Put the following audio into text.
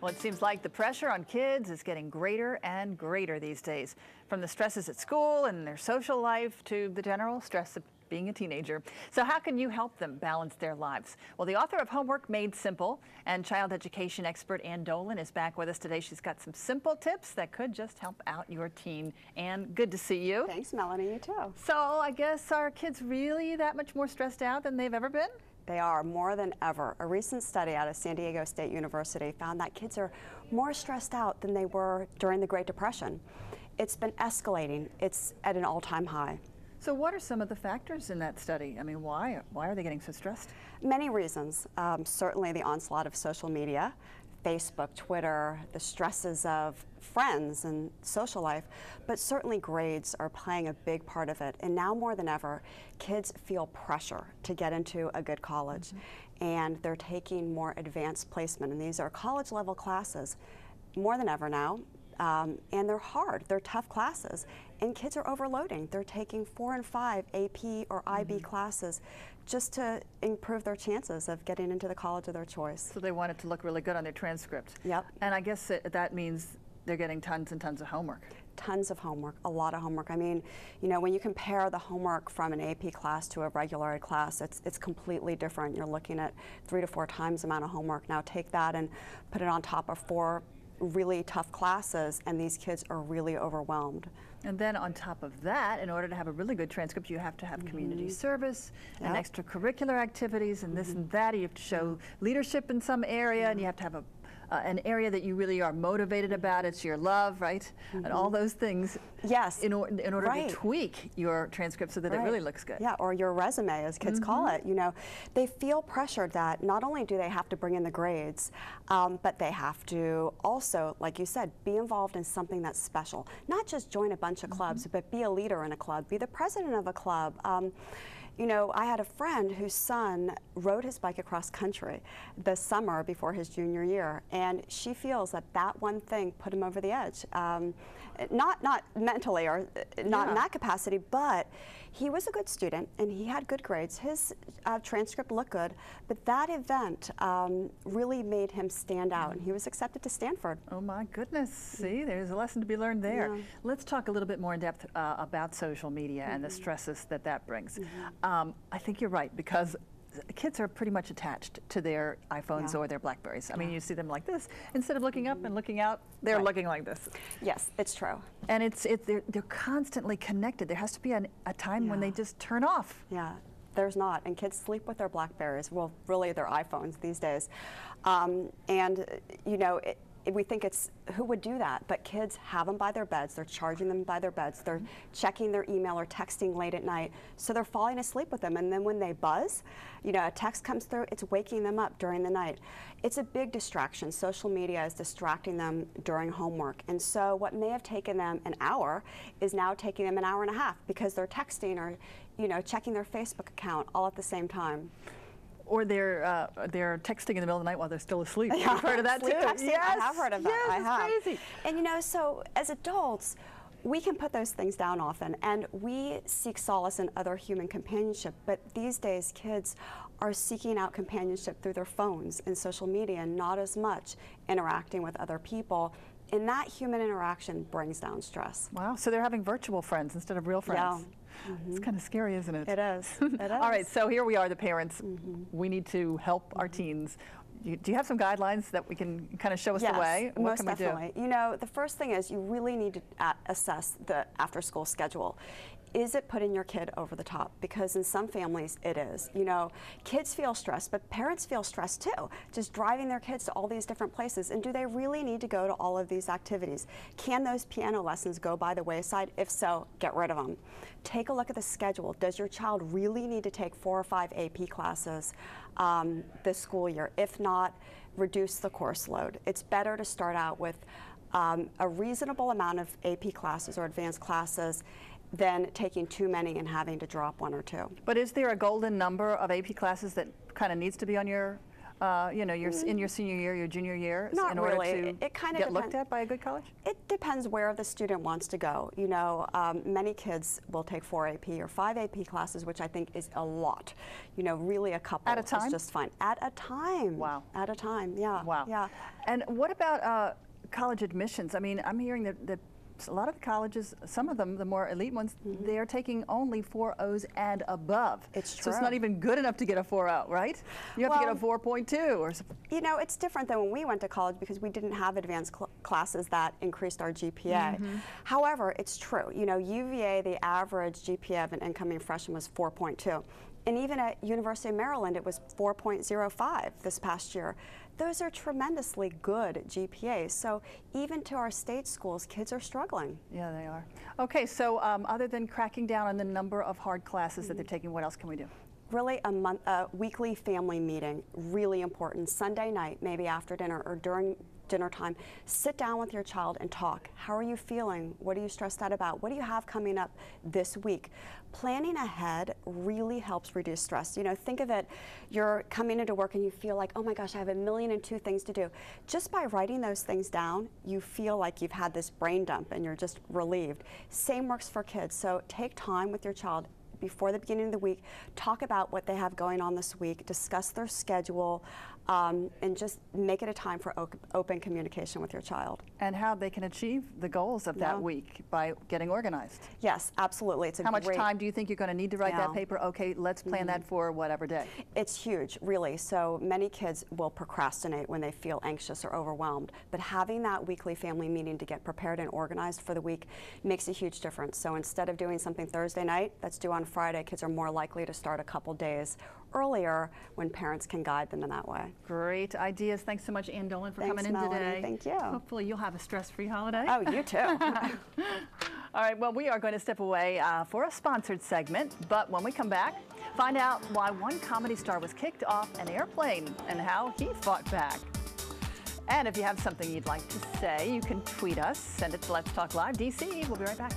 Well, it seems like the pressure on kids is getting greater and greater these days, from the stresses at school and their social life to the general stress of being a teenager. So how can you help them balance their lives? Well, the author of Homework Made Simple and child education expert Ann Dolin is back with us today. She's got some simple tips that could just help out your teen. Ann, good to see you. Thanks, Melanie. You too. So I guess, are kids really that much more stressed out than they've ever been? They are, more than ever. A recent study out of San Diego State University found that kids are more stressed out than they were during the Great Depression. It's been escalating. It's at an all-time high. So what are some of the factors in that study? I mean, why are they getting so stressed? Many reasons. Certainly the onslaught of social media, Facebook, Twitter, the stresses of friends and social life, but certainly grades are playing a big part of it. And now more than ever, kids feel pressure to get into a good college. And they're taking more advanced placement. And these are college level classes more than ever now. And they're hard, they're tough classes. And kids are overloading. They're taking 4 and 5 AP or IB classes just to improve their chances of getting into the college of their choice. So they want it to look really good on their transcript. Yep. And I guess that means they're getting tons and tons of homework. Tons of homework, a lot of homework. I mean, you know, when you compare the homework from an AP class to a regular ed class, it's completely different. You're looking at 3 to 4 times the amount of homework. Now take that and put it on top of 4 really tough classes, and these kids are really overwhelmed. And then on top of that, in order to have a really good transcript, you have to have community service and extracurricular activities and this and that. You have to show leadership in some area, and you have to have an area that you really are motivated about. It's your love, right? And all those things. Yes. In order to tweak your transcript so that it really looks good. Yeah, or your resume, as kids call it. You know, they feel pressured that not only do they have to bring in the grades, but they have to also, like you said, be involved in something that's special. Not just join a bunch of clubs, but be a leader in a club, be the president of a club. You know, I had a friend whose son rode his bike across country the summer before his junior year, and she feels that that one thing put him over the edge. Not mentally or not in that capacity, but he was a good student and he had good grades. His transcript looked good, but that event really made him stand out, and he was accepted to Stanford. Oh my goodness, see, there's a lesson to be learned there. Yeah. Let's talk a little bit more in depth about social media and the stresses that brings. I think you're right, because kids are pretty much attached to their iPhones or their Blackberries. I mean, you see them like this. Instead of looking up and looking out, they're looking like this. Yes, it's true. And they're constantly connected. There has to be a time when they just turn off. Yeah, there's not. And kids sleep with their Blackberries. Well, really, their iPhones these days. And, you know, we think it's, who would do that? But kids have them by their beds. They're charging them by their beds. They're checking their email or texting late at night. So they're falling asleep with them. And then when they buzz, you know, a text comes through, it's waking them up during the night. It's a big distraction. Social media is distracting them during homework. And so what may have taken them an hour is now taking them an hour and a half, because they're texting or, you know, checking their Facebook account all at the same time. Or they're texting in the middle of the night while they're still asleep. You've heard of that too? Texting. Yes, I have heard of that. Yes, I have. It's crazy. And you know, so as adults, we can put those things down often, and we seek solace in other human companionship. But these days, kids are seeking out companionship through their phones and social media, and not as much interacting with other people. And that human interaction brings down stress. Wow, so they're having virtual friends instead of real friends. Yeah. It's kind of scary, isn't it? It is. It is. All right, so here we are, the parents. We need to help our teens. Do you have some guidelines that we can kind of show us the way? What can we do? Most definitely. You know, the first thing is you really need to assess the after-school schedule. Is it putting your kid over the top? Because in some families it is. You know, kids feel stressed, but parents feel stressed too, just driving their kids to all these different places. And do they really need to go to all of these activities? Can those piano lessons go by the wayside? If so, get rid of them. Take a look at the schedule. Does your child really need to take 4 or 5 AP classes this school year? If not, reduce the course load. It's better to start out with a reasonable amount of AP classes or advanced classes than taking too many and having to drop 1 or 2. But is there a golden number of AP classes that kind of needs to be on your you know, you're in your senior year, your junior year, Not in order really. to It kind of get looked at by a good college? It depends where the student wants to go. You know, many kids will take 4 AP or 5 AP classes, which I think is a lot. You know, really a couple at a time? is just fine. At a time. Wow. At a time, yeah. Wow. Yeah. And what about college admissions? I mean, I'm hearing that a lot of the colleges, some of them, the more elite ones, they are taking only 4.0s and above. It's true. So it's not even good enough to get a 4.0, right? You have to get a 4.2 or something. You know, it's different than when we went to college because we didn't have advanced classes that increased our GPA. However, it's true. You know, UVA, the average GPA of an incoming freshman was 4.2. And even at University of Maryland, it was 4.05 this past year. Those are tremendously good GPAs. So even to our state schools, kids are struggling. Yeah, they are. Okay, so other than cracking down on the number of hard classes that they're taking, what else can we do? Really a weekly family meeting, really important. Sunday night, maybe after dinner or during dinner time, sit down with your child and talk. How are you feeling? What are you stressed out about? What do you have coming up this week? Planning ahead really helps reduce stress. You know, think of it, you're coming into work and you feel like, oh my gosh, I have 1,000,002 things to do. Just by writing those things down, you feel like you've had this brain dump and you're just relieved. Same works for kids. So take time with your child before the beginning of the week, talk about what they have going on this week, discuss their schedule, and just make it a time for open communication with your child. And how they can achieve the goals of that week by getting organized. Yes, absolutely. It's a How much time do you think you're going to need to write that paper? Okay, let's plan that for whatever day. It's huge, really. So many kids will procrastinate when they feel anxious or overwhelmed, but having that weekly family meeting to get prepared and organized for the week makes a huge difference. So instead of doing something Thursday night that's due on Friday, kids are more likely to start a couple days earlier when parents can guide them in that way. Great ideas. Thanks so much, Ann Dolin, for coming in Melanie. today. Thank you. Hopefully you'll have a stress-free holiday. Oh, you too. All right, well, we are going to step away for a sponsored segment, but when we come back, find out why one comedy star was kicked off an airplane and how he fought back. And if you have something you'd like to say, you can tweet us. Send it to Let's Talk Live DC. We'll be right back.